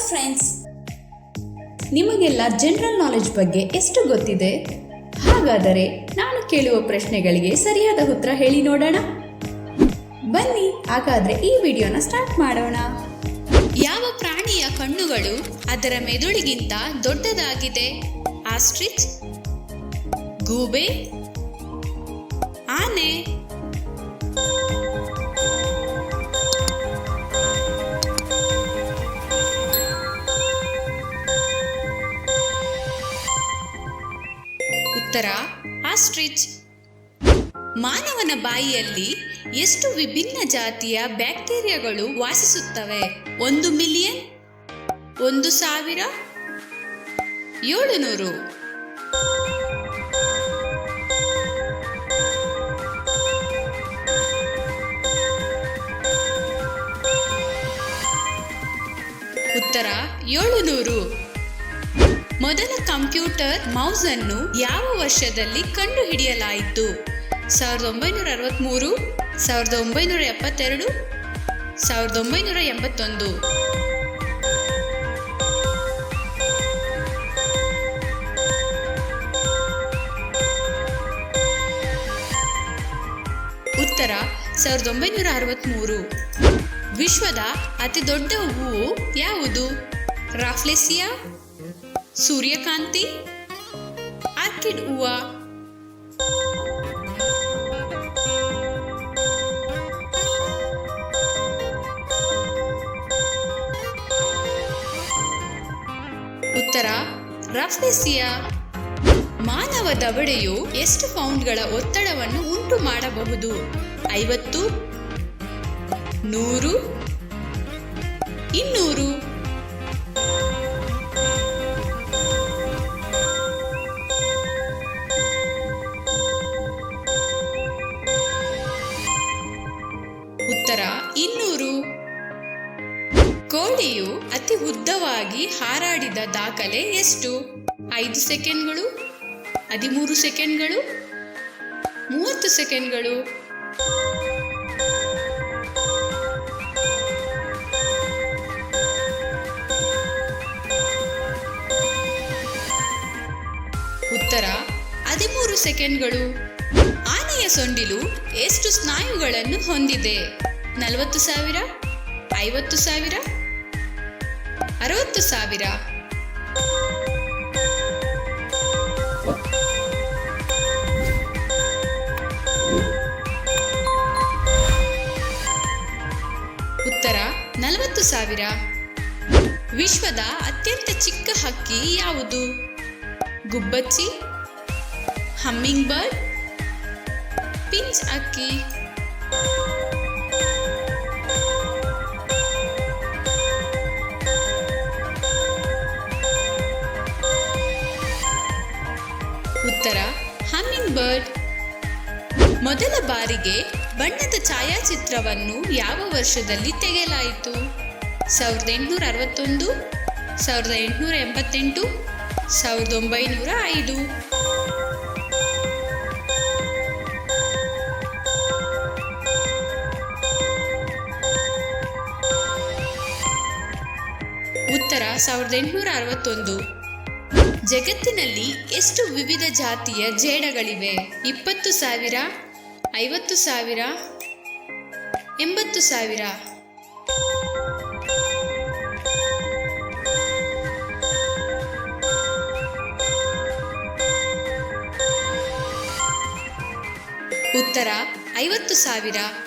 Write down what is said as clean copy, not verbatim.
Friends, ನಿಮಗೆಲ್ಲ general knowledge ಬಗ್ಗೆ ಎಷ್ಟು ಗೊತ್ತಿದೆ? ಹಾಗಾದರೆ ನಾನು ಕೇಳುವ ಪ್ರಶ್ನೆಗಳಿಗೆ ಸರಿಯಾದ ಉತ್ತರ ಹೇಳಿ ನೋಡೋಣ. ಬನ್ನಿ ಹಾಗಾದ್ರೆ ಈ ವಿಡಿಯೋನ ಸ್ಟಾರ್ಟ್ ಮಾಡೋಣ. ಯಾವ ಪ್ರಾಣಿಯ ಕಣ್ಣುಗಳು ಅದರ ಮೆದುಳಿಗಿಂತ ದೊಡ್ಡದಾಗಿದೆ? ಆಸ್ಟ್ರಿಚ್, ಗೂಬೆ, ಆನೆ? ಉತ್ತರ ಆಸ್ಟ್ರಿಚ್. ಮಾನವನ ಬಾಯಿಯಲ್ಲಿ ಎಷ್ಟು ವಿಭಿನ್ನ ಜಾತಿಯ ಬ್ಯಾಕ್ಟೀರಿಯಾಗಳು ವಾಸಿಸುತ್ತವೆ? 1 ಮಿಲಿಯನ್, 1,000, 700? ಉತ್ತರ 700. ಮೊದಲ ಕಂಪ್ಯೂಟರ್ ಮೌಸ್ ಅನ್ನು ಯಾವ ವರ್ಷದಲ್ಲಿ ಕಂಡುಹಿಡಿಯಲಾಯಿತು? 1963, 1972, 1981? ಉತ್ತರ 1963. ವಿಶ್ವದ ಅತಿ ದೊಡ್ಡ ಹೂವು ಯಾವುದು? ರಾಫ್ಲೇಸಿಯಾ, ಸೂರ್ಯಕಾಂತಿ, ಆರ್ಕಿಡ್ ಹೂವ? ಉತ್ತರ ರಾಫ್ಲೇಸಿಯಾ. ಮಾನವ ದವಡೆಯು ಎಷ್ಟು ಪೌಂಡ್ಗಳ ಒತ್ತಡವನ್ನು ಉಂಟು ಮಾಡಬಹುದು? 50, 100, 200? ಉತ್ತರ 200. ಕೋಳಿಯು ಅತಿ ಉದ್ದವಾಗಿ ಹಾರಾಡಿದ ದಾಖಲೆ ಎಷ್ಟು? 5 ಸೆಕೆಂಡ್ಗಳು, 13 ಸೆಕೆಂಡ್ಗಳು, 30 ಸೆಕೆಂಡ್ಗಳು? ಉತ್ತರ 13 ಸೆಕೆಂಡ್ಗಳು. ಆನೆಯ ಸೊಂಡಿಲು ಎಷ್ಟು ಸ್ನಾಯುಗಳನ್ನು ಹೊಂದಿದೆ? 40,000, 50,000, 60,000? ಉತ್ತರ 40,000. ವಿಶ್ವದ ಅತ್ಯಂತ ಚಿಕ್ಕ ಹಕ್ಕಿ ಯಾವುದು? ಗುಬ್ಬಚ್ಚಿ, ಹಮ್ಮಿಂಗ್ ಬರ್ಡ್, ಪಿಂಚ್ ಹಕ್ಕಿ? ಉತ್ತರ ಹಮ್ಮಿಂಗ್ ಬರ್ಡ್. ಮೊದಲ ಬಾರಿಗೆ ಬಣ್ಣದ ಛಾಯಾಚಿತ್ರವನ್ನು ಯಾವ ವರ್ಷದಲ್ಲಿ ತೆಗೆಯಲಾಯಿತು? 1861, 1888, 1905? ಉತ್ತರ 1861. ಜಗತ್ತಿನಲ್ಲಿ ಎಷ್ಟು ವಿವಿಧ ಜಾತಿಯ ಜೇಡಗಳಿವೆ? 20,000, 50,000, 80,000? ಉತ್ತರ 50,000.